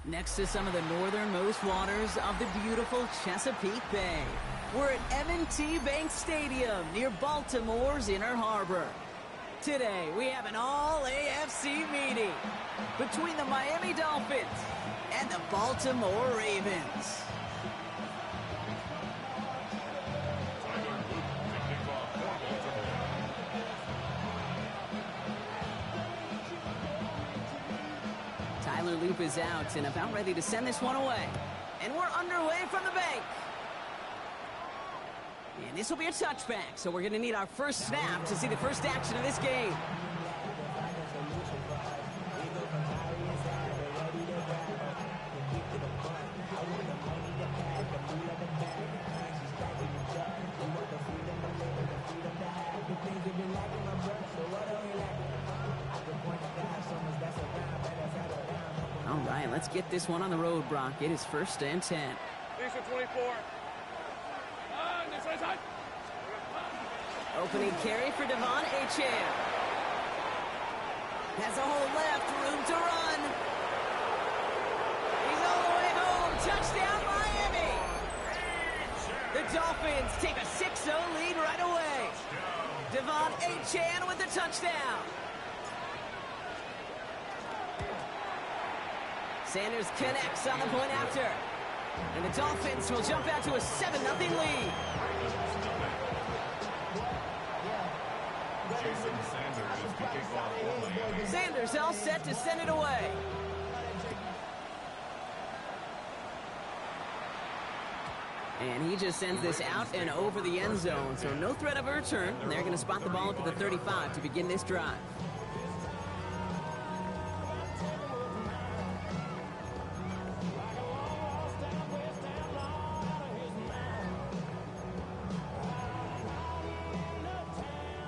Next to some of the northernmost waters of the beautiful Chesapeake Bay, we're at M&T Bank Stadium near Baltimore's Inner Harbor. Today, we have an all-AFC meeting between the Miami Dolphins and the Baltimore Ravens. Tyler Loop is out and about ready to send this one away. And we're underway from the bank. And this will be a touchback, so we're going to need our first snap to see the first action of this game. All right, let's get this one on the road, Brock. It is 1st and 10. 24. Opening carry for Devon Achane. Has a hole left, room to run. He's all the way home. Touchdown, Miami. The Dolphins take a 6-0 lead right away. Devon Achane with the touchdown. Sanders connects on the point after. And the Dolphins will jump out to a 7-0 lead. Sanders all set to send it away. And he just sends this out and over the end zone, so no threat of a return. They're going to spot the ball up at the 35 to begin this drive.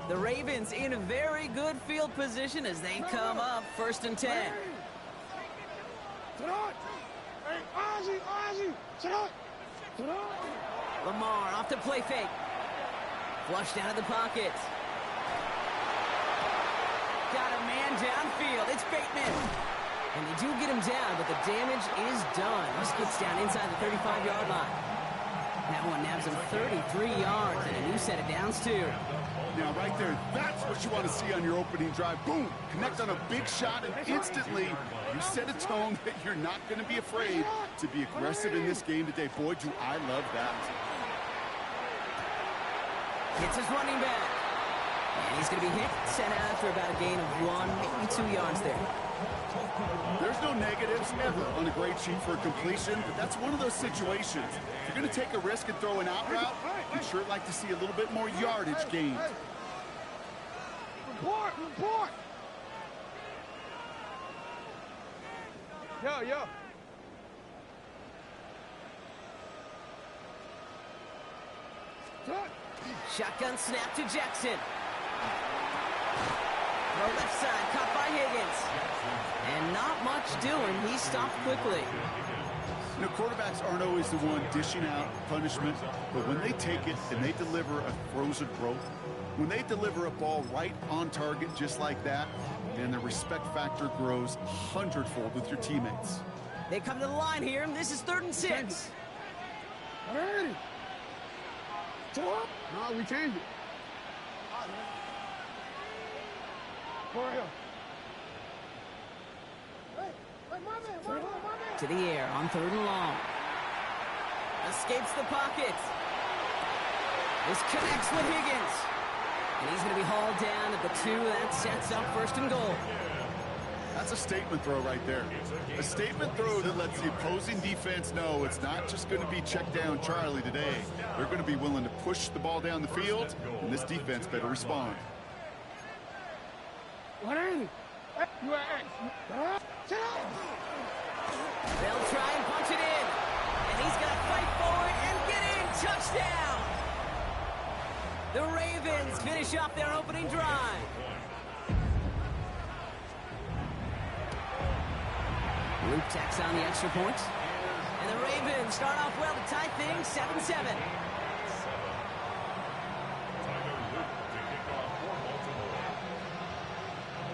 The Ravens in a very good field position as they come up 1st and 10. Lamar off the play fake. Flushed out of the pocket. Got a man downfield. It's Bateman. And they do get him down, but the damage is done. He skips down inside the 35-yard line. That one nabs him 33 yards and a new set of downs, too. Now, right there, that's what you want to see on your opening drive. Boom! Connect on a big shot, and instantly you set a tone that you're not going to be afraid to be aggressive in this game today. Boy, do I love that. Hits his running back. And he's going to be hit, sent out after about a gain of 1, maybe 2 yards there. There's no negatives ever on a grade sheet for a completion, but that's one of those situations. If you're going to take a risk and throw an out route, you'd sure like to see a little bit more yardage gained. Report! Yo. Shotgun snap to Jackson. The left side caught by Higgins. And not much doing. He stopped quickly. You know, quarterbacks aren't always the one dishing out punishment, but when they take it and they deliver a frozen growth, when they deliver a ball right on target just like that, and the respect factor grows 100-fold with your teammates. They come to the line here, and this is 3rd and 6. Ready. No, we changed it. To the air on 3rd and long. Escapes the pocket. This connects with Higgins. And he's going to be hauled down at the 2. That sets up 1st and goal. That's a statement throw right there. A statement throw that lets the opposing defense know it's not just going to be check down Charlie today. They're going to be willing to push the ball down the field, and this defense better respond. They'll try and punch it in. And he's going to fight forward and get in. Touchdown! The Ravens finish off their opening drive. Luke tacks on the extra point. And the Ravens start off well to tie things 7-7.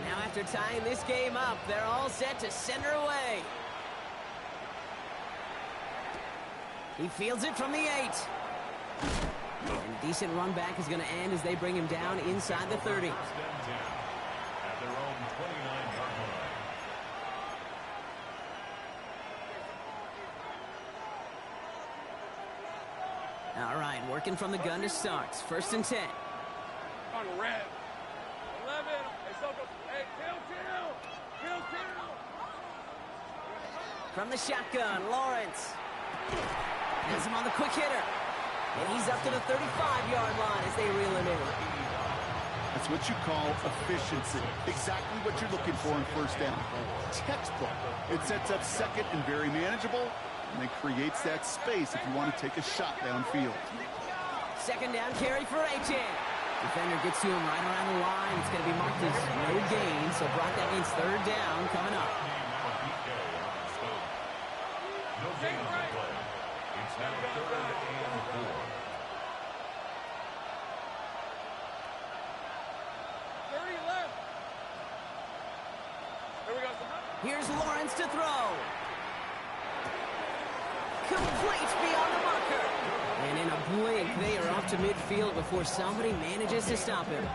Now after tying this game up, they're all set to send her away. He fields it from the 8. And a decent run back is going to end as they bring him down inside the 30. At their own 29-yard line. All right, working from the gun to start. 1st and 10. On red. 11. Hey, Soko. Hey, kill. From the shotgun, Lawrence. Has him on the quick hitter. And he's up to the 35-yard line as they reel him in. That's what you call efficiency. Exactly what you're looking for in 1st down. Textbook. It sets up 2nd and very manageable, and it creates that space if you want to take a shot downfield. 2nd down carry for H.N. Defender gets to him right around the line. It's going to be marked as no gain, so Brock, that means 3rd down coming up. No gain on the play. It's now 3rd and 4. 30 left. Here we go. Here's Lawrence to throw. Complete beyond the marker. And in a blink, they are off to midfield before somebody manages to stop him.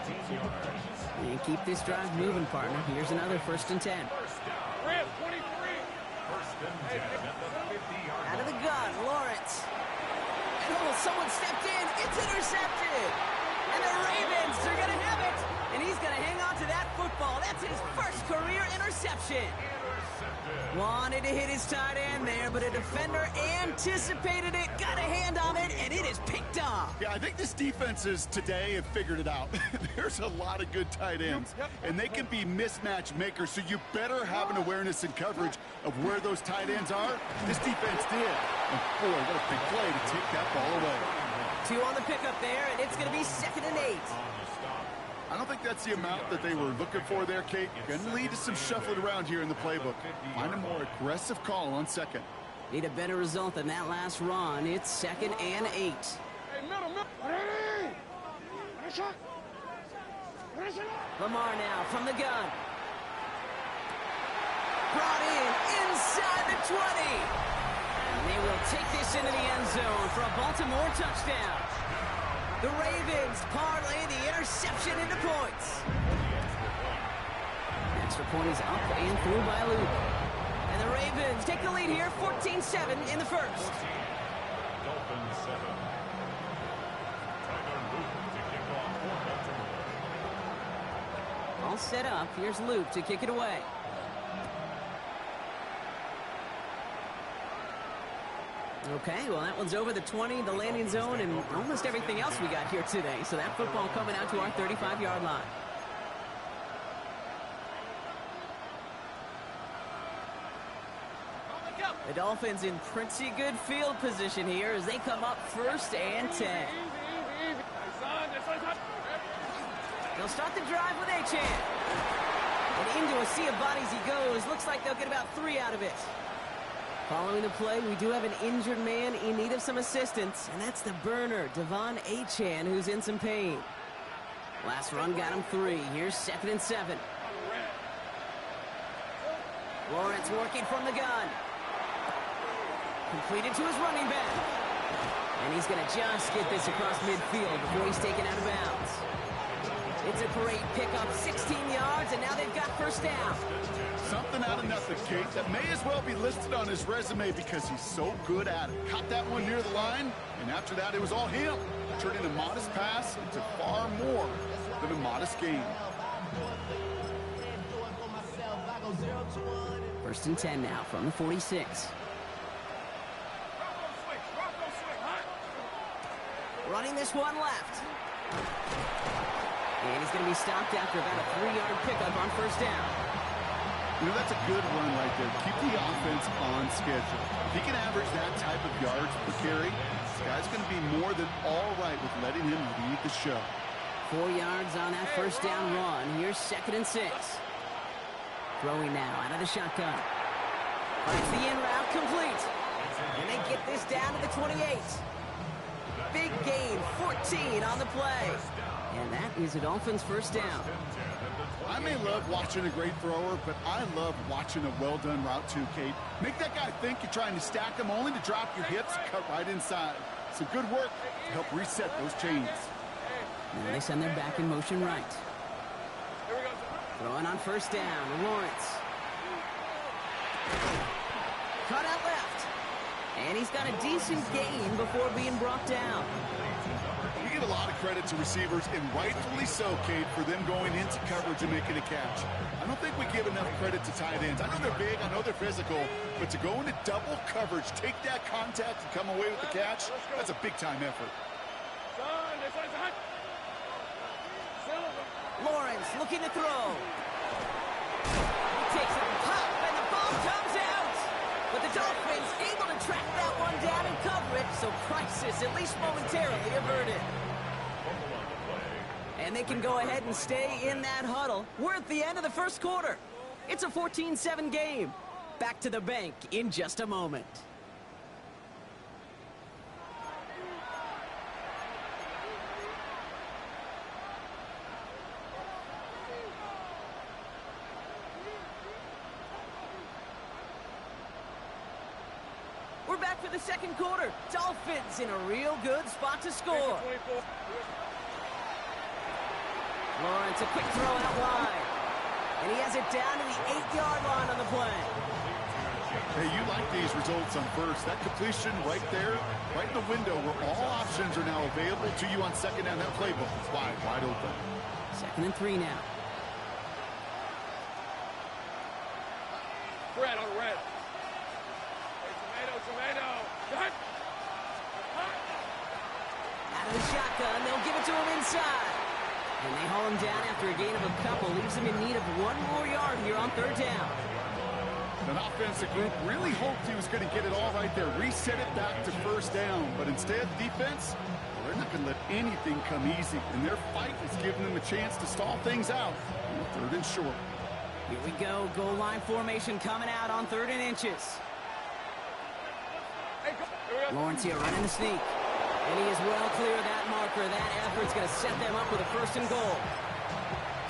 And keep this drive moving, partner. Here's another 1st and 10. Rip, 23. 1st and 10 at the 50-yard line. Out of the gun, Lawrence. And someone stepped in. It's intercepted. And the Ravens are going to have it. And he's going to hang on to that football. That's his 1st career interception. Wanted to hit his tight end there, but a defender anticipated it, got a hand on it, and it is picked up. Yeah, I think this defenses today have figured it out. There's a lot of good tight ends, and they can be mismatch makers, so you better have an awareness and coverage of where those tight ends are. This defense did. And boy, what a big play to take that ball away. 2 on the pickup there, and it's going to be 2nd and 8. I don't think that's the amount that they were looking for there, Kate. Going to lead to some shuffling around here in the playbook. Find a more aggressive call on 2nd. Need a better result than that last run. It's 2nd and 8. Hey, middle. Hey! Shot. Lamar now from the gun. Brought in inside the 20. And they will take this into the end zone for a Baltimore touchdown. The Ravens parlay the interception into points. Extra point is up and through by Luke. And the Ravens take the lead here, 14-7 in the 1st. Dolphins 7. Tyler Luke to kick off for Baltimore. All set up. Here's Luke to kick it away. Okay, well, that one's over the 20, the landing zone, and almost everything else we got here today. So that football coming out to our 35-yard line. The Dolphins in pretty good field position here as they come up 1st and 10. They'll start the drive with H.N. And into a sea of bodies he goes. Looks like they'll get about 3 out of it. Following the play, we do have an injured man in need of some assistance, and that's the burner, Devon Achane, who's in some pain. Last run got him 3. Here's 2nd and 7. Lawrence working from the gun. Completed to his running back. And he's going to just get this across midfield before he's taken out of bounds. It's a great pickup, 16 yards, and now they've got 1st down. Something out of nothing, Kate, that may as well be listed on his resume because he's so good at it. Caught that one near the line, and after that, it was all him. Turning a modest pass into far more than a modest gain. 1st and 10 now from the 46. Running this one left. And he's going to be stopped after about a 3-yard pickup on 1st down. You know, that's a good run right there. Keep the offense on schedule. If he can average that type of yards per carry, this guy's going to be more than all right with letting him lead the show. 4 yards on that 1st down run. Here's 2nd and 6. Throwing now out of the shotgun. Finds the in route complete. And they get this down to the 28. Big gain, 14 on the play. And that is a Dolphins 1st down. I may love watching a great thrower, but I love watching a well-done route too, Kate. Make that guy think you're trying to stack him only to drop your hips and cut right inside. Some good work to help reset those chains. And they send their back in motion right. Throwing on first down, Lawrence. Cut out left. And he's got a decent gain before being brought down. We give a lot of credit to receivers, and rightfully so, Kate, for them going into coverage and making a catch. I don't think we give enough credit to tight ends. I know they're big, I know they're physical, but to go into double coverage, take that contact and come away with the catch, that's a big-time effort. Lawrence looking to throw. He takes a pop, and the ball comes out. But the Dolphins able to track that one down and cover it, so crisis at least momentarily averted. And they can go ahead and stay in that huddle. We're at the end of the first quarter. It's a 14-7 game. Back to the bank in just a moment. We're back for the second quarter. Dolphins in a real good spot to score. Lawrence, a quick throw out wide. And he has it down to the 8-yard line on the play. Hey, you like these results on first. That completion right there, right in the window where all options are now available to you on second down. That playbook is wide open. 2nd and 3 now. Red on red. Hey, tomato. Out of the shotgun, they'll give it to him inside. And they haul him down after a gain of a couple. Leaves him in need of one more yard here on 3rd down. An offensive group really hoped he was going to get it all right there. Reset it back to 1st down. But instead, defense, well, they're not going to let anything come easy. And their fight is giving them a chance to stall things out. 3rd and short. Here we go. Goal line formation coming out on 3rd and inches. Lawrence here running the sneak. And he is well clear of that marker. That effort's going to set them up with a 1st and goal.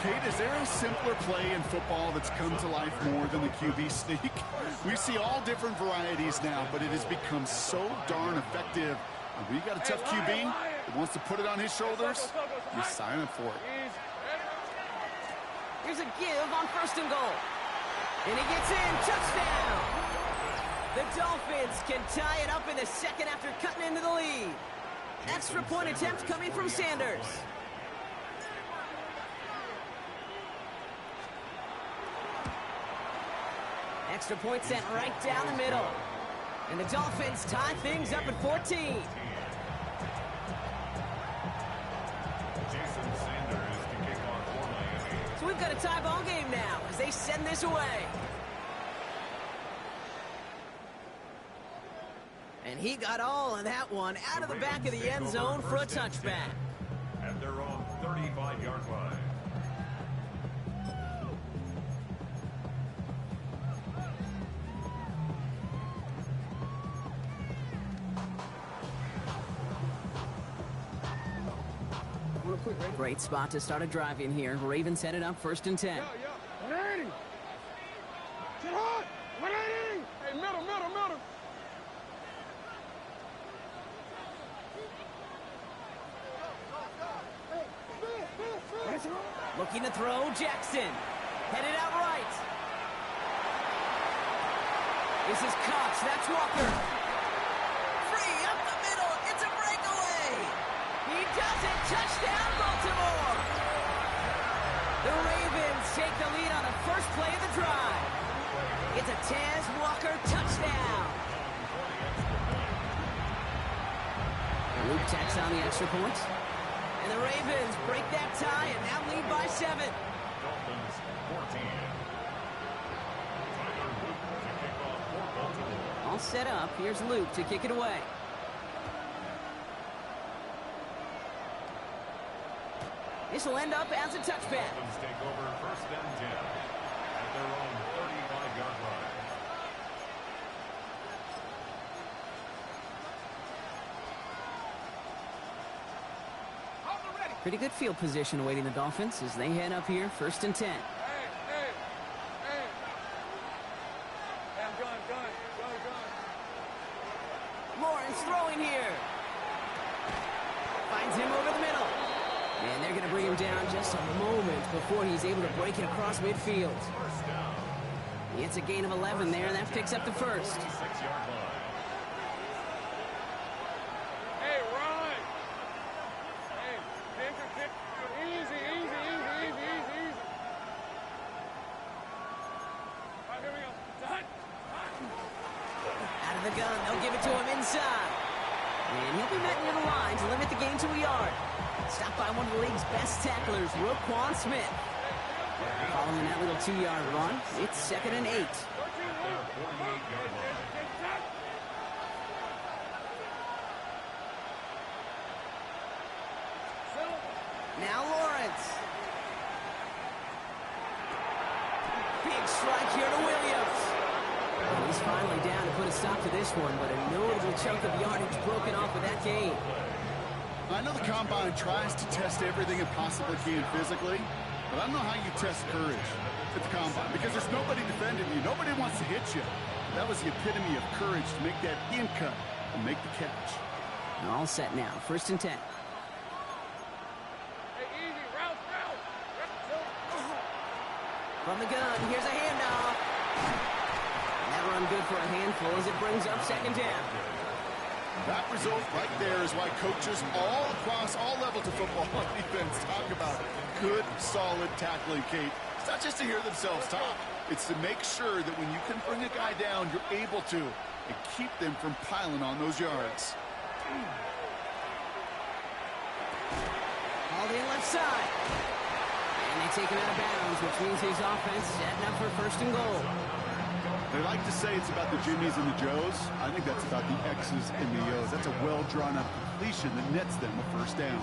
Kate, is there a simpler play in football that's come to life more than the QB sneak? We see all different varieties now, but it has become so darn effective. And when you got a tough QB that wants to put it on his shoulders, you sign up for it. Here's a give on 1st and goal. And he gets in. Touchdown! The Dolphins can tie it up in the second after cutting into the lead. Extra point attempt coming from Sanders. Extra point sent right down the middle. And the Dolphins tie things up at 14. So we've got a tie ball game now as they send this away. And he got all of that one out of the back of the end zone for a touchback. At their own 35-yard line. Great spot to start a drive in here. Ravens headed up 1st and 10. 180. Sit hard. 180. Hey, middle. Looking to throw, Jackson. Headed out right. This is Cox. That's Walker. Free up the middle. It's a breakaway. He does it. Touchdown, Baltimore. The Ravens take the lead on the first play of the drive. It's a Taz Walker touchdown. Luke tacks on the extra point. And the Ravens break that tie and now lead by 7. Dolphins 14. All set up. Here's Luke to kick it away. This will end up as a touchback. Dolphins take over 1st and 10 at their own 35-yard line. Pretty good field position awaiting the Dolphins as they head up here 1st and 10. to bring him down just a moment before he's able to break it across midfield. It's a gain of 11 there, and that picks up the first. Hey, run! Hey, easy. All right, here we go. Done. Out of the gun, they'll give it to him inside. And he'll be met near the line to limit the gain to a yard. Stopped by one of the league's best tacklers, Roquan Smith. Following that little 2-yard run, it's 2nd and 8. Now Lawrence. Big strike here to Williams. And he's finally down to put a stop to this one, but a notable chunk of yardage broken off with that gain. I know the Combine tries to test everything it possibly can physically, but I don't know how you test courage at the Combine, because there's nobody defending you. Nobody wants to hit you. That was the epitome of courage to make that in cut and make the catch. And all set now, 1st and 10. From the gun, here's a handoff. And that run good for a handful as it brings up 2nd down. That result right there is why coaches all across all levels of football defense talk about good, solid tackling, Kate. It's not just to hear themselves talk. It's to make sure that when you can bring a guy down, you're able to, and keep them from piling on those yards. Hauled in left side. And they take him out of bounds, which means his offense setting up for 1st and goal. They like to say it's about the Jimmies and the Joes. I think that's about the X's and the O's. That's a well-drawn-up completion that nets them a 1st down.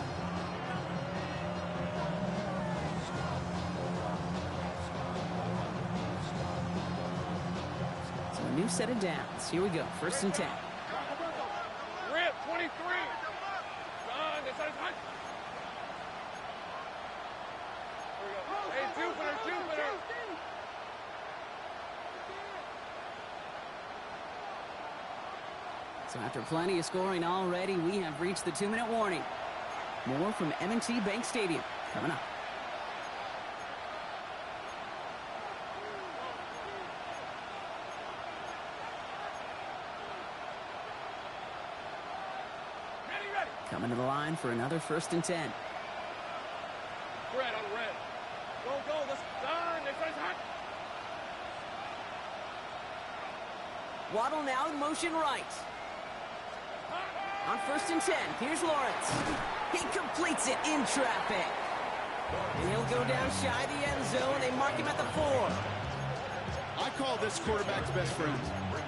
So a new set of downs. Here we go, 1st and 10. Rip, 23. Done. This is hot. Here we go. Hey, Jupiter. So after plenty of scoring already, we have reached the 2-minute warning. More from M&T Bank Stadium coming up. Ready. Coming to the line for another 1st and 10. Red on red. Go. Let's done. This is hot. Waddle now in motion right. On 1st and 10, here's Lawrence. He completes it in traffic. And he'll go down shy of the end zone. They mark him at the 4. I call this quarterback's best friend.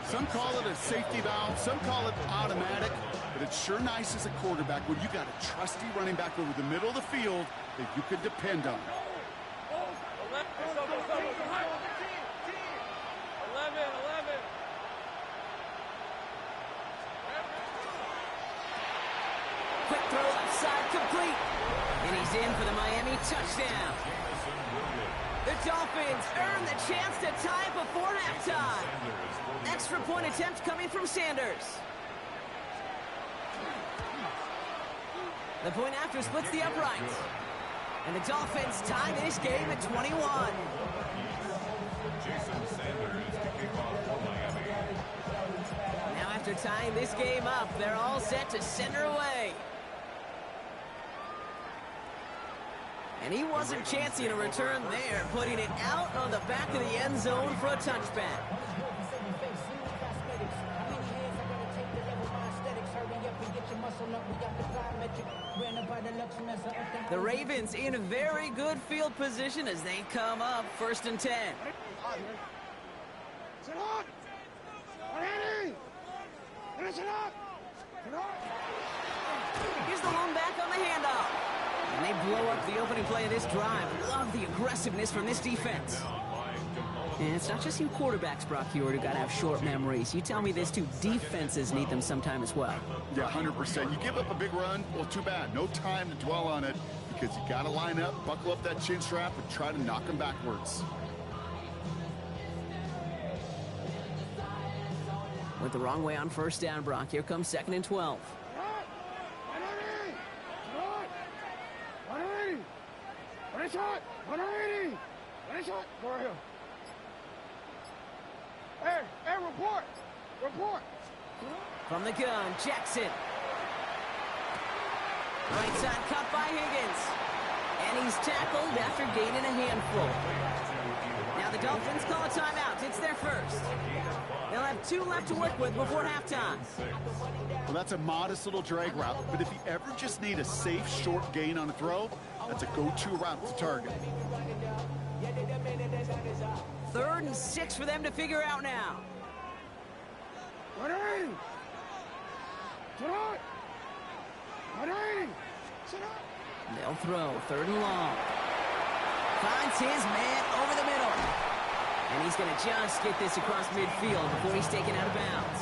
Some call it a safety valve, some call it automatic, but it's sure nice as a quarterback when you got a trusty running back over the middle of the field that you can depend on. 11. Quick throw outside, complete. And he's in for the Miami touchdown. The Dolphins earn the chance to tie before halftime. Extra point attempt coming from Sanders. The point after splits the uprights. And the Dolphins tie this game at 21. Now after tying this game up, they're all set to send her away. And he wasn't chancing a return there, putting it out on the back of the end zone for a touchback. The Ravens in a very good field position as they come up 1st and 10. Here's the lone back on the handoff. And they blow up the opening play of this drive. Love the aggressiveness from this defense. And it's not just you quarterbacks, Brock Heward, who got to have short memories. You tell me this too, defenses need them sometime as well. Yeah, 100%. You give up a big run, well, too bad. No time to dwell on it because you got to line up, buckle up that chin strap, and try to knock them backwards. Went the wrong way on 1st down, Brock. Here comes 2nd and 12. Ready, shot. 180. Ready, shot. Go right here. Hey, report. Report. From the gun, Jackson. Right side cut by Higgins. And he's tackled after gaining a handful. Now the Dolphins call a timeout. It's their first. They'll have 2 left to work with before halftime. Well, that's a modest little drag route, but if you ever just need a safe, short gain on a throw, that's a go-to route to target. 3rd and 6 for them to figure out now. 180. Sit out. 180. Sit out. They'll throw 3rd and long. Finds his man over the middle. And he's going to just get this across midfield before he's taken out of bounds.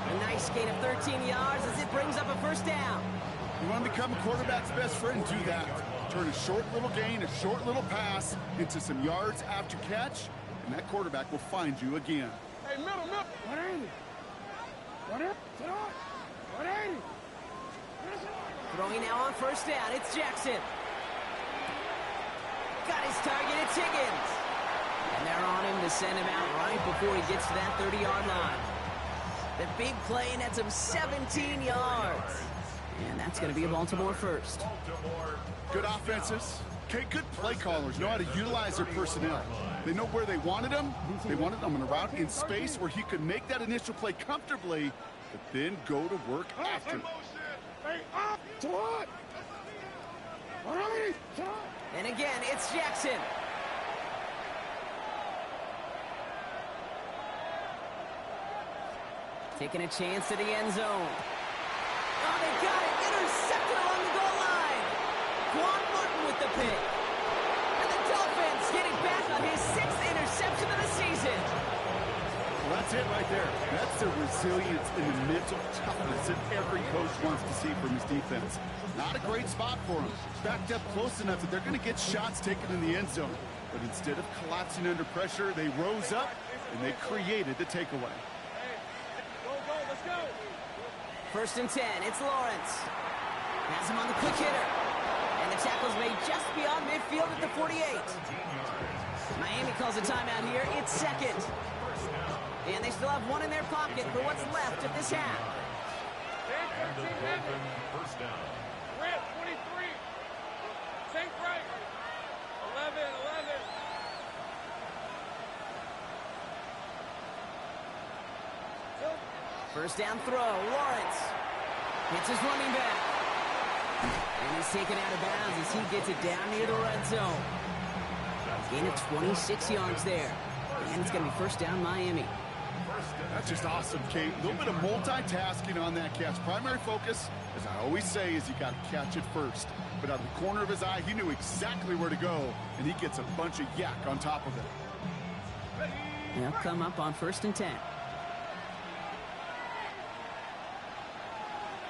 A nice gain of 13 yards as it brings up a first down. You want to become a quarterback's best friend, do that. Turn a short little gain, a short little pass into some yards after catch, and that quarterback will find you again. Hey, middle. 180. 180. Sit out. 180. Throwing now on first down, it's Jackson. Got his target, it's Higgins. And they're on him to send him out right before he gets to that 30-yard line. The big play nets him 17 yards. And that's going to be a Baltimore first. Good offenses. Okay, good play callers know how to utilize their personnel. They know where they wanted him. They wanted him on a route in space where he could make that initial play comfortably, but then go to work after. Hey, up. To what? 180. And again, it's Jackson. Taking a chance to the end zone. Oh, they got it. Intercepted along the goal line. Quan Martin with the pick. And the Dolphins getting back on his 6th interception of the season. Well, that's it right there. That's the resilience and the mental toughness that every coach wants to see from his defense. Not a great spot for him. Backed up close enough that they're going to get shots taken in the end zone. But instead of collapsing under pressure, they rose up and they created the takeaway. Let's go. 1st and 10, it's Lawrence. Has him on the quick hitter. And the tackle's made just beyond midfield at the 48. Miami calls a timeout here. It's 2nd. And they still have 1 in their pocket for what's left of this half. First down. Red, 23. Tank right. 11. First down throw, Lawrence. Hits his running back. And he's taken out of bounds as he gets it down near the red zone. Gain of 26 yards there. And it's going to be first down Miami. That's just awesome, Kate. A little bit of multitasking on that catch. Primary focus, as I always say, is you got to catch it first. But out of the corner of his eye, he knew exactly where to go, and he gets a bunch of yak on top of it. They'll come up on 1st and 10.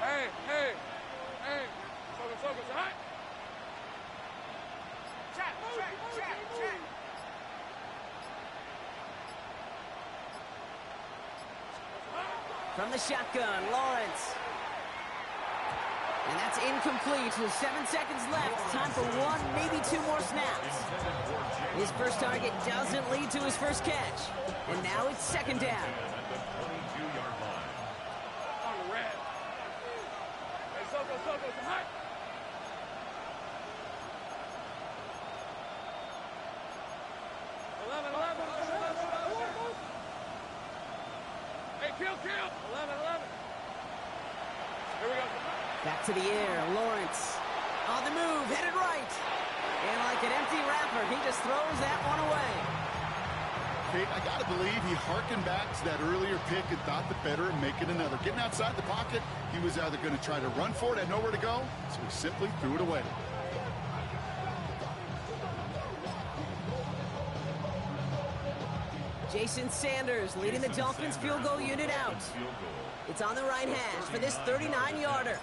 Hey. Focus. Hot. Check. From the shotgun, Lawrence. And that's incomplete with 7 seconds left. Time for 1, maybe 2 more snaps. His first target doesn't lead to his first catch. And now it's 2nd down. On red. Hey, Soko, hot. Hey, kill. 11. Here we go. Back to the air, Lawrence. On the move, headed right. And like an empty wrapper, he just throws that one away. Kate, I got to believe he harkened back to that earlier pick and thought the better of making another. Getting outside the pocket, he was either going to try to run for it, had nowhere to go, so he simply threw it away. Jason Sanders leading the Dolphins field goal unit out. It's on the right hash for this 39-yarder.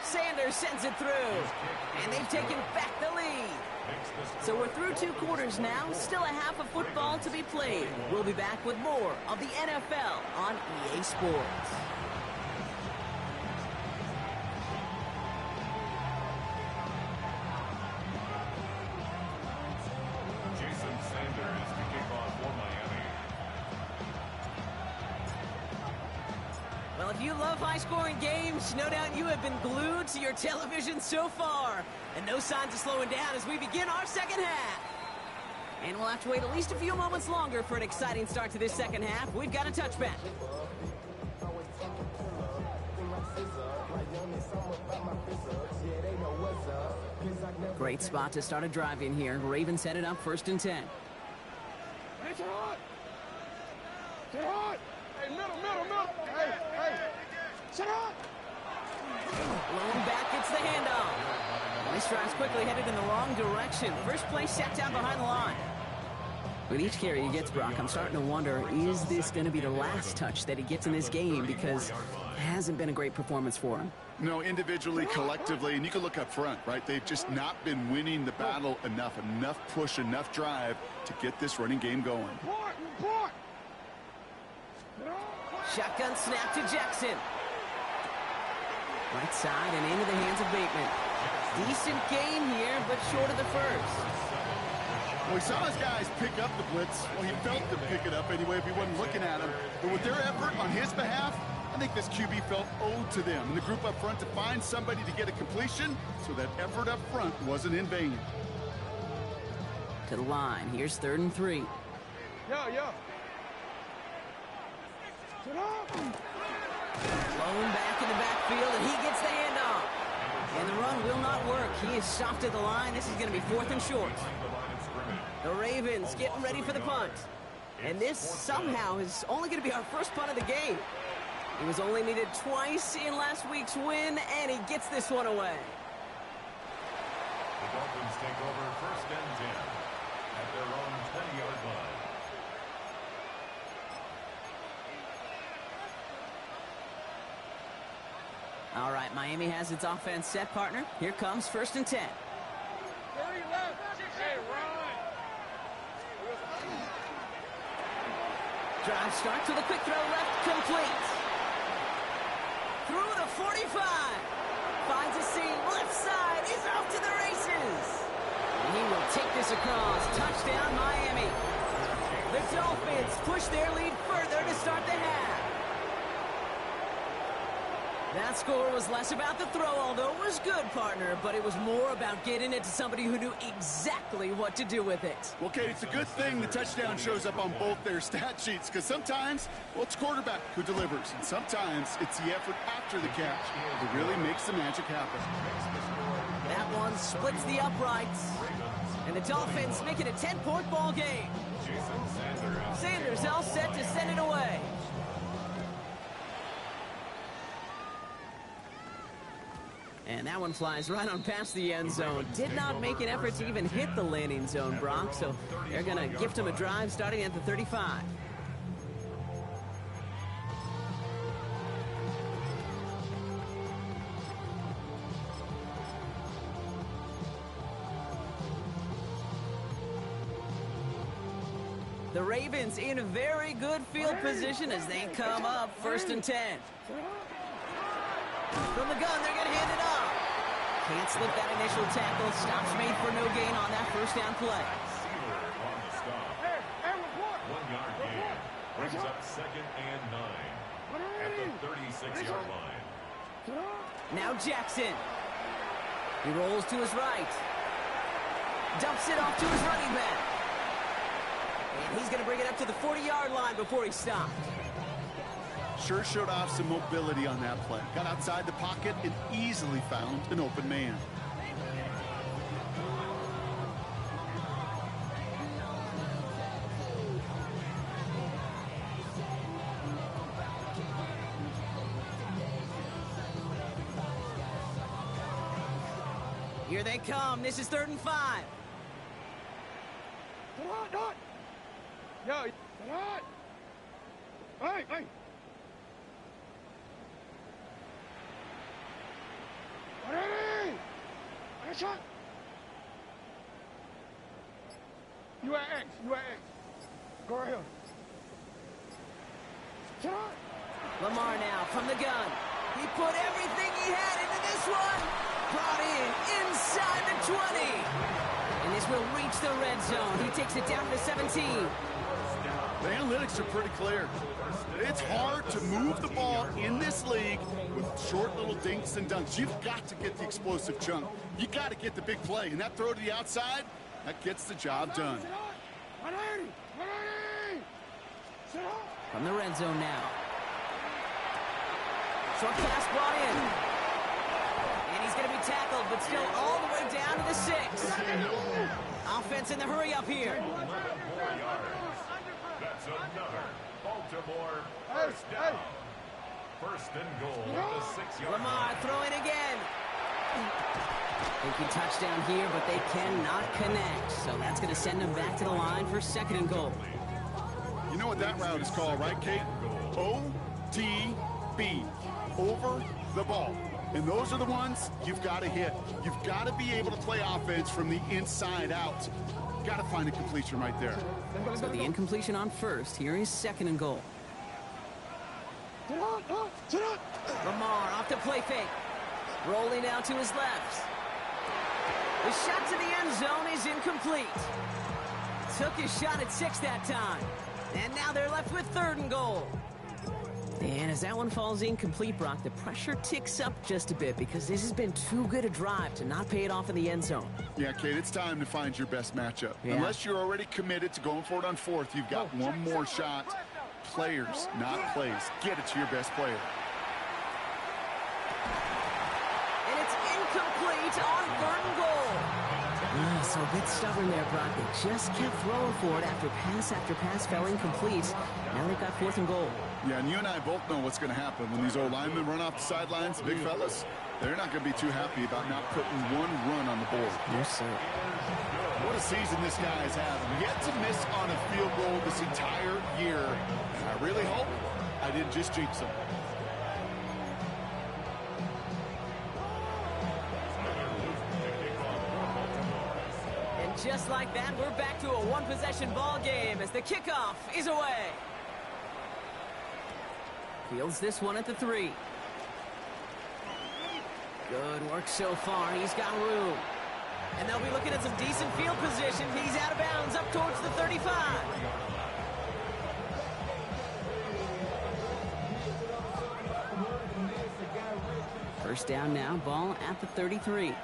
Sanders sends it through, and they've taken back the lead. So we're through 2 quarters now, still a half of football to be played. We'll be back with more of the NFL on EA Sports. Well, if you love high-scoring games, no doubt you have been glued to your television so far. And no signs of slowing down as we begin our second half. And we'll have to wait at least a few moments longer for an exciting start to this second half. We've got a touchback. Great spot to start a drive in here. Ravens headed up 1st and 10. Hey, get hot! Get hot! Hey, middle! Hey! Sit hot! Blown back, gets the handoff. This drive's quickly headed in the wrong direction. First play set down behind the line. With each carry he gets, Brock, I'm starting to wonder, is this going to be the last touch that he gets in this game? Because it hasn't been a great performance for him. No, individually, collectively, and you can look up front, right? They've just not been winning the battle enough push, enough drive to get this running game going. Shotgun snap to Jackson. Right side and into the hands of Bateman. Decent game here, but short of the first. Well, he saw his guys pick up the blitz. Well, he felt them pick it up anyway if he wasn't looking at him. But with their effort on his behalf, I think this QB felt owed to them and the group up front to find somebody to get a completion so that effort up front wasn't in vain. To the line. Here's 3rd and 3. Yo. Sit up! Blown back in the backfield, and he gets the handoff. And the run will not work. He is stopped at the line. This is going to be 4th and short. The Ravens getting ready for the punt. And this somehow is only going to be our first punt of the game. He was only needed twice in last week's win, and he gets this one away. The Dolphins take over 1st and 10 at their own 20-yard line. All right, Miami has its offense set, partner. Here comes 1st and 10. 30 left. Hey, run! Drive starts with a quick throw left, complete. Through the 45. Finds a seam, left side, is off to the races. And he will take this across. Touchdown, Miami. The Dolphins push their lead further to start the half. That score was less about the throw, although it was good, partner, but it was more about getting it to somebody who knew exactly what to do with it. Well, Kate, it's a good thing the touchdown shows up on both their stat sheets, because sometimes, well, it's quarterback who delivers, and sometimes it's the effort after the catch that really makes the magic happen. That one splits the uprights, and the Dolphins make it a 10-point ball game. Sanders all set to send it away. And that one flies right on past the end zone. Did not make an effort to even hit the landing zone, Brock. So they're going to gift him a drive starting at the 35. The Ravens in a very good field position as they come up 1st and 10. From the gun, they're going to hand it off. Can't slip that initial tackle. Stops made for no gain on that first down play. Sealer on the stop. 1-yard gain. Brings up 2nd and 9 at the 36-yard line. Now Jackson. He rolls to his right. Dumps it off to his running back. And he's going to bring it up to the 40-yard line before he stopped. Sure showed off some mobility on that play. Got outside the pocket and easily found an open man. Here they come. This is 3rd and 5. Yo, hey! Ready! Shot! You at X. Go right here. Shot! Lamar now from the gun. He put everything he had into this one. Brought in inside the 20. And this will reach the red zone. He takes it down to 17. The analytics are pretty clear. It's hard to move the ball in this short little dinks and dunks. You've got to get the explosive chunk. You got to get the big play. And that throw to the outside, that gets the job done. From the red zone now. Short pass brought in. And he's going to be tackled, but still all the way down to the 6. Offense in the hurry up here. That's another Baltimore first down. First and goal at the 6-yard line. Lamar throwing again. Thinking touchdown here, but they cannot connect. So that's going to send them back to the line for second and goal. You know what that route is called, right, Kate? ODB. Over the ball. And those are the ones you've got to hit. You've got to be able to play offense from the inside out. Got to find a completion right there. So the incompletion on first. Here is second and goal. Lamar off the play fake. Rolling out to his left. The shot to the end zone is incomplete. Took his shot at 6 that time. And now they're left with third and goal. And as that one falls incomplete, Brock, the pressure ticks up just a bit because this has been too good a drive to not pay it off in the end zone. Yeah, Kate, it's time to find your best matchup. Yeah. Unless you're already committed to going for it on fourth, you've got one more shot. Players, not plays. Get it to your best player. And it's incomplete on third and goal. So a bit stubborn there, Brock. They just kept throwing for it after pass fell incomplete. Now they've got fourth and goal. Yeah, and you and I both know what's going to happen when these old linemen run off the sidelines, big fellas. They're not going to be too happy about not putting one run on the board. Yes, sir. What a season this guy has had. Yet to miss on a field goal this entire year. And I really hope I didn't just jinx him. And just like that, we're back to a one-possession ball game as the kickoff is away. Fields this one at the 3. Good work so far. He's got room. And they'll be looking at some decent field position. He's out of bounds up towards the 35. First down now, ball at the 33.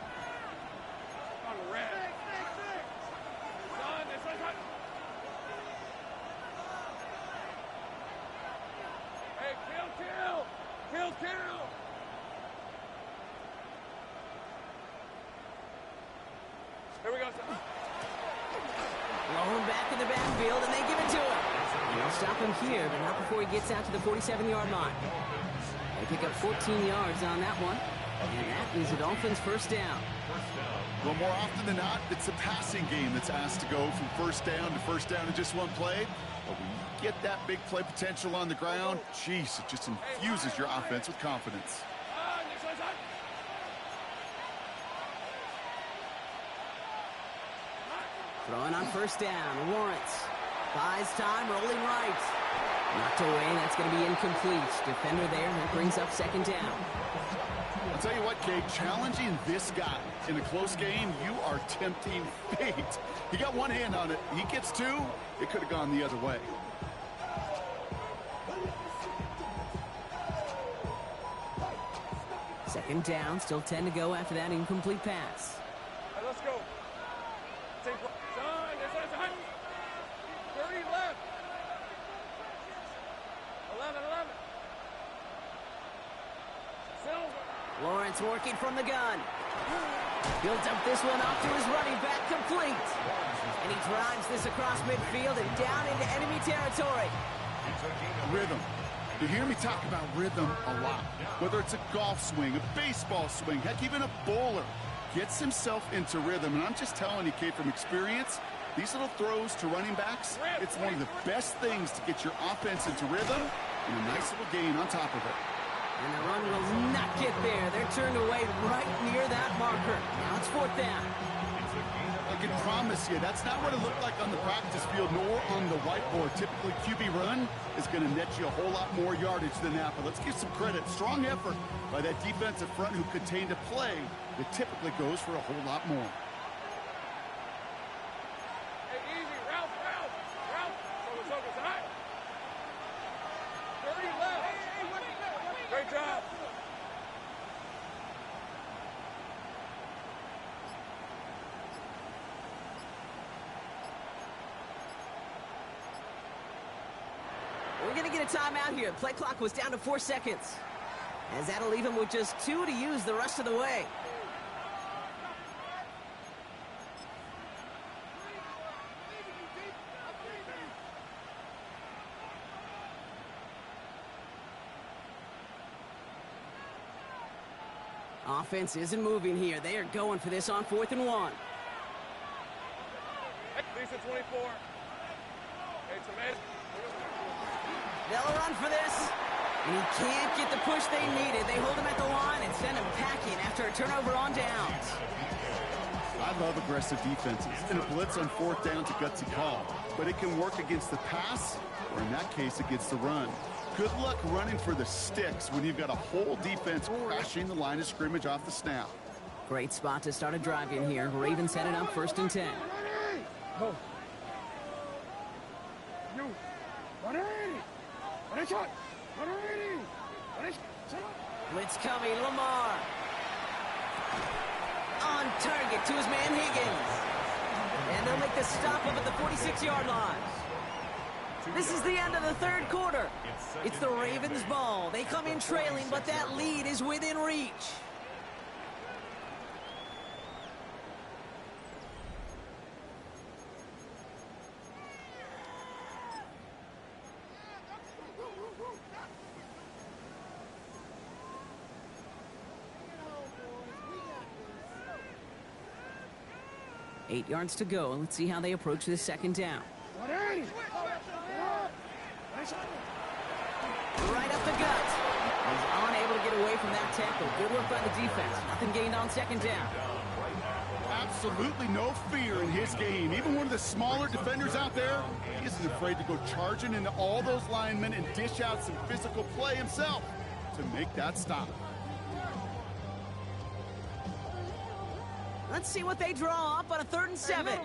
Here we go, son. Rolling back in the backfield, and they give it to him. They'll stop him here, but not before he gets out to the 47-yard line. They pick up 14 yards on that one, and that is the Dolphins' first down. Well, more often than not, it's a passing game that's asked to go from first down in just one play. But when you get that big play potential on the ground, geez, it just infuses your offense with confidence. Throwing on first down, Lawrence. Buys time, rolling right. Knocked away, that's going to be incomplete. Defender there, that brings up second down. I'll tell you what, Kate, challenging this guy in a close game, you are tempting fate. He got one hand on it. He gets two, it could have gone the other way. Second down, still 10 to go after that incomplete pass. All right, let's go. Take son, there's 30 left. 11. Silver. Lawrence working from the gun. He'll dump this one off to his running back, complete. And he drives this across midfield and down into enemy territory. Rhythm. You hear me talk about rhythm a lot. Whether it's a golf swing, a baseball swing, heck, even a bowler gets himself into rhythm. And I'm just telling you, Kate, from experience, these little throws to running backs, it's one of the best things to get your offense into rhythm and a nice little gain on top of it. And the run will not get there. They're turned away right near that marker. Now it's fourth down. I can promise you, that's not what it looked like on the practice field nor on the whiteboard. Typically, QB run is going to net you a whole lot more yardage than that. But let's give some credit. Strong effort by that defensive front who contained a play that typically goes for a whole lot more. Hey, easy. Route. Focus. All right. 30 left. Great job. get a timeout here. Play clock was down to 4 seconds. As that'll leave him with just 2 to use the rest of the way. Offense isn't moving here. They are going for this on 4th and 1. Lisa 24. They'll run for this. And he can't get the push they needed. They hold him at the line and send him packing after a turnover on downs. I love aggressive defenses. And a blitz on 4th down's a gutsy call. But it can work against the pass, or in that case, against the run. Good luck running for the sticks when you've got a whole defense crashing the line of scrimmage off the snap. Great spot to start a drive in here. Ravens set it up 1st and 10. Go. You. Blitz coming, Lamar. On target to his man Higgins. And they'll make the stop up at the 46-yard line. This is the end of the 3rd quarter. It's the Ravens' ball. They come in trailing, but that lead is within reach. Eight yards to go. Let's see how they approach this 2nd down. Right up the gut. He's unable to get away from that tackle. Good work by the defense. Nothing gained on 2nd down. Absolutely no fear in his game. Even one of the smaller defenders out there, he isn't afraid to go charging into all those linemen and dish out some physical play himself to make that stop. Let's see what they draw up on a 3rd and 7.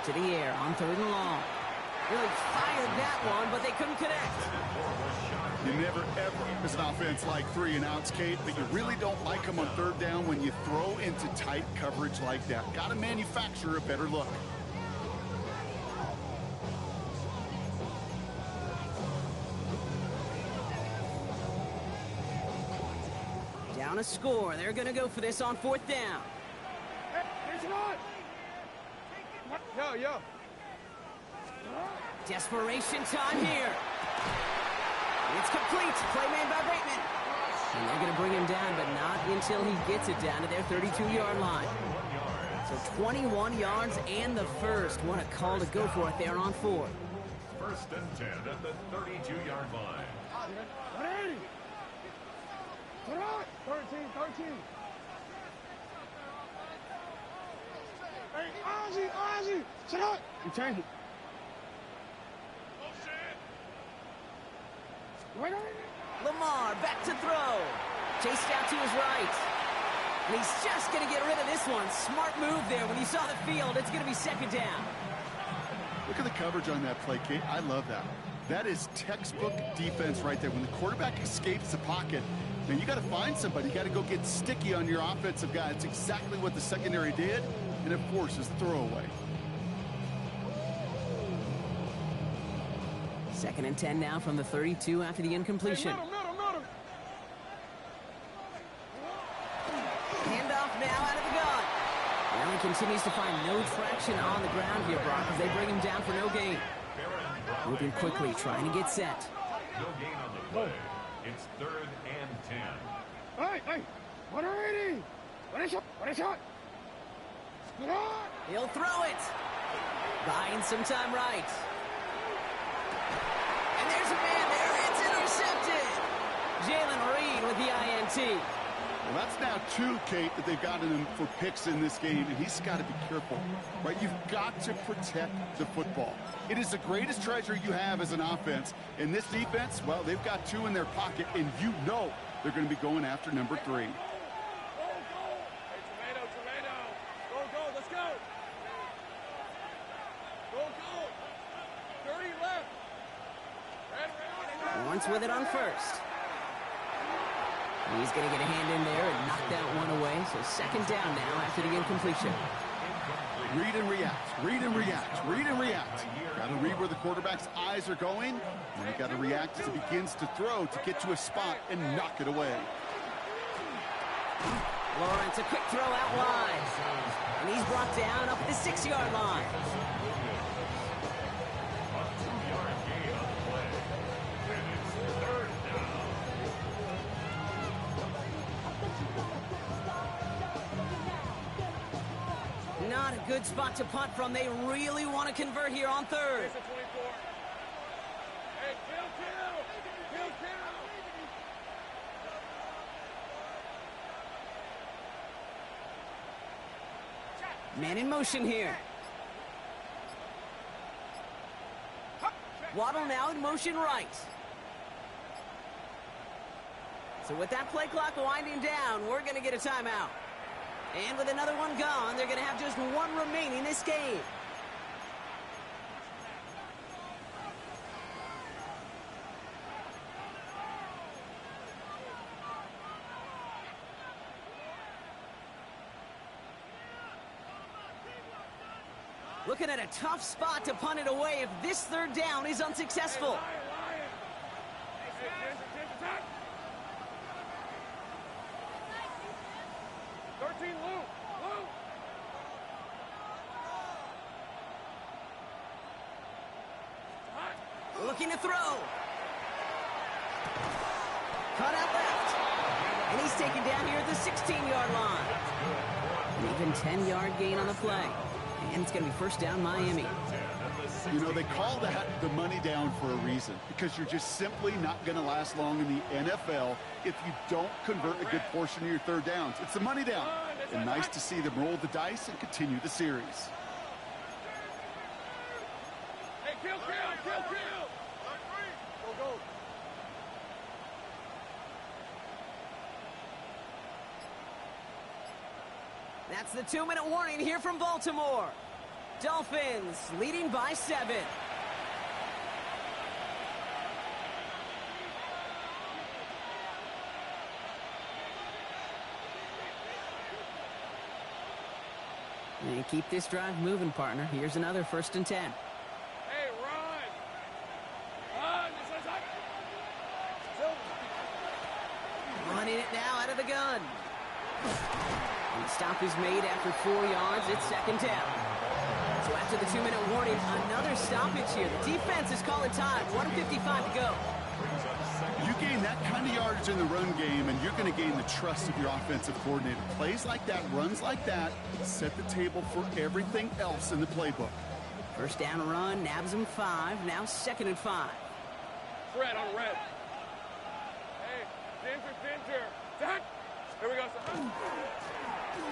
To the air on 3rd and long. Really fired that one, but they couldn't connect. You never, ever, as an offense, like 3 and outs, Kate, but you really don't like them on 3rd down when you throw into tight coverage like that. Got to manufacture a better look. Down a score. They're going to go for this on 4th down. Yo. Desperation time here. It's complete. Play made by Bateman. And they're going to bring him down, but not until he gets it down to their 32-yard line. So 21 yards and the first. What a call to go for it there on 4th. 1st and 10 at the 32-yard line. 13. Hey, Ozzy, sit up. You change it. Lamar back to throw. Chased out to his right. And he's just going to get rid of this one. Smart move there. When he saw the field, it's going to be 2nd down. Look at the coverage on that play, Kate. I love that. That is textbook defense right there. When the quarterback escapes the pocket, man, you got to find somebody. You got to go get sticky on your offensive guy. It's exactly what the secondary did, and it forces throwaway. 2nd and 10 now from the 32 after the incompletion. Handoff now out of the gun. Well, he continues to find no traction on the ground here, Brock, as they bring him down for no gain. Moving quickly, trying to get set. No gain on the play. It's 3rd and 10. Hey, 180. What a shot. He'll throw it. Buying some time right. And there's a man there. It's intercepted. Jalen Reed with the INT. Well, that's now 2, Kate, that they've gotten him for picks in this game, and he's got to be careful, right? You've got to protect the football. It is the greatest treasure you have as an offense. And this defense, well, they've got 2 in their pocket, and you know they're going to be going after number 3. Hey, tomato. Go, let's go. Go. Once with it on first. He's going to get a hand in there and knock that one away. So second down now after the incompletion. Read and react, read and react, read and react. Got to read where the quarterback's eyes are going, and you got to react as he begins to throw to get to a spot and knock it away. Lawrence, a quick throw out wide. And he's brought down up at the 6-yard line. Not a good spot to punt from. They really want to convert here on third. Hey, kill. Man in motion here. Waddle now in motion right. So with that play clock winding down, we're going to get a timeout. And with another one gone, they're going to have just one remaining this game. Looking at a tough spot to punt it away if this third down is unsuccessful. 13, Lou. Looking to throw. Cut out left. And he's taken down here at the 16-yard line. An even 10-yard gain on the play. And it's going to be first down Miami. You know, they call that the money down for a reason, because you're just simply not going to last long in the NFL if you don't convert a good portion of your third downs. It's the money down. And nice to see them roll the dice and continue the series. Hey, kill. Go. That's the 2-minute warning here from Baltimore. Dolphins leading by 7. And keep this drive moving, partner. Here's another 1st and 10. Hey, run! Running it now out of the gun. And the stop is made after 4 yards. It's second down. So after the 2-minute warning, another stoppage here. The defense is calling time. 1:55 to go. You gain that kind of yardage in the run game, and you're going to gain the trust of your offensive coordinator. Plays like that, runs like that, set the table for everything else in the playbook. First down run, nabs him 5. Now 2nd and 5. Fred on red. Hey, Ginger. Here we go, son.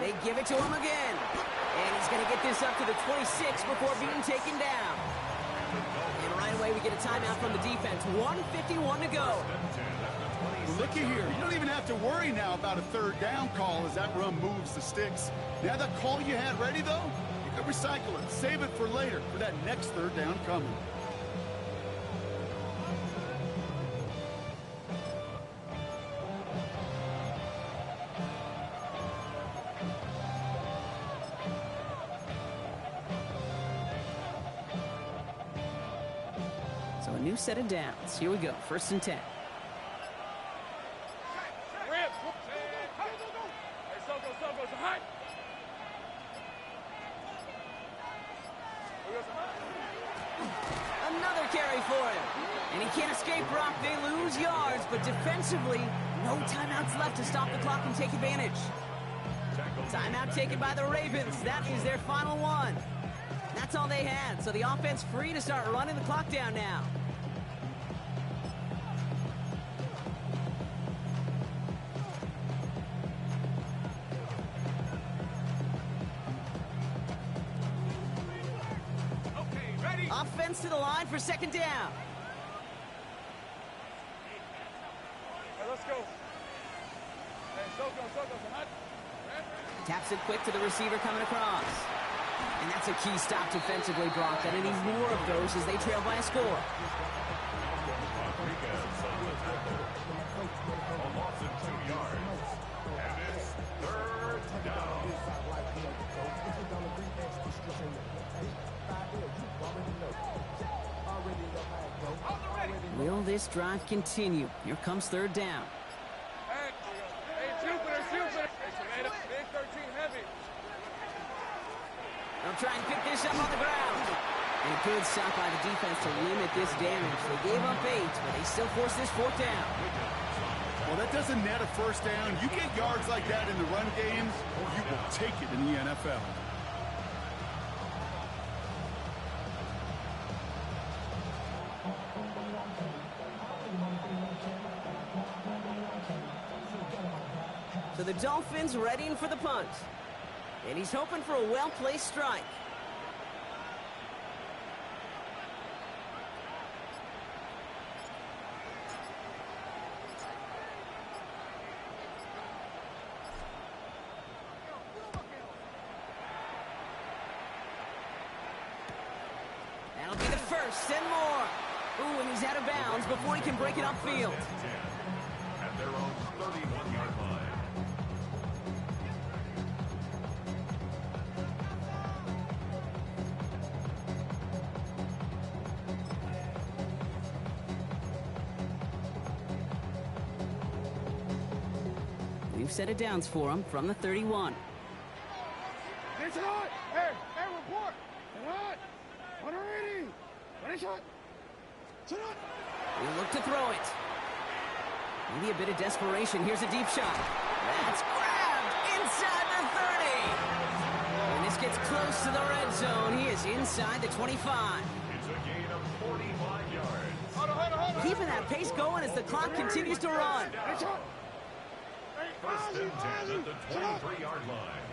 They give it to him again. And he's going to get this up to the 26 before being taken down. And right away we get a timeout from the defense. 1:51 to go. Well, looky here. You don't even have to worry now about a third down call as that run moves the sticks. Now that call you had ready, though, you can recycle it. Save it for later for that next third down coming. So a new set of downs. Here we go. 1st and 10. Another carry for him. And he can't escape, Brock. They lose yards, but defensively, no timeouts left to stop the clock and take advantage. Timeout taken by the Ravens. That is their final one. That's all they had, so the offense free to start running the clock down now. Offense to the line for 2nd down. Hey, let's go. Hey, Soko, son. Taps it quick to the receiver coming across. And that's a key stop defensively, Brock. And they need more of those as they trail by a score. Rodriguez on the tackle. A loss of 2 yards. And it's third down. Will this drive continue? Here comes third down. Hey, Jupiter. Big 13 heavy. They'll try and pick this up on the ground. And a good stop by the defense to limit this damage. They gave up 8, but they still force this 4th down. Well, that doesn't net a first down. You get yards like that in the run games, you will take it in the NFL. So the Dolphins readying for the punt. And he's hoping for a well-placed strike. That'll be the first and more. Ooh, and he's out of bounds before he can break it upfield. At their own 31-yard line. We've set it downs for him from the 31. It's hot. Hey, report. Hot. 180. Finish it. He'll look to throw it. Maybe a bit of desperation. Here's a deep shot. That's grabbed inside the 30. And this gets close to the red zone. He is inside the 25. It's a gain of 45 yards. Hold on. Keeping that pace going as the clock continues to run. First and 10 at the 23-yard line.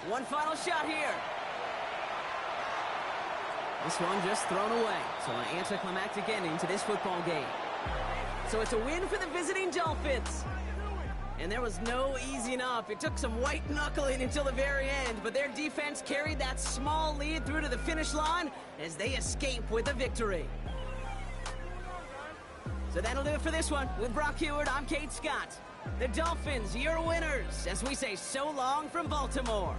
One final shot here. This one just thrown away. So an anticlimactic ending to this football game. So it's a win for the visiting Dolphins. And there was no easing up. It took some white knuckling until the very end, but their defense carried that small lead through to the finish line as they escape with a victory. So that'll do it for this one. With Brock Heward, I'm Kate Scott. The Dolphins, your winners, as we say so long from Baltimore.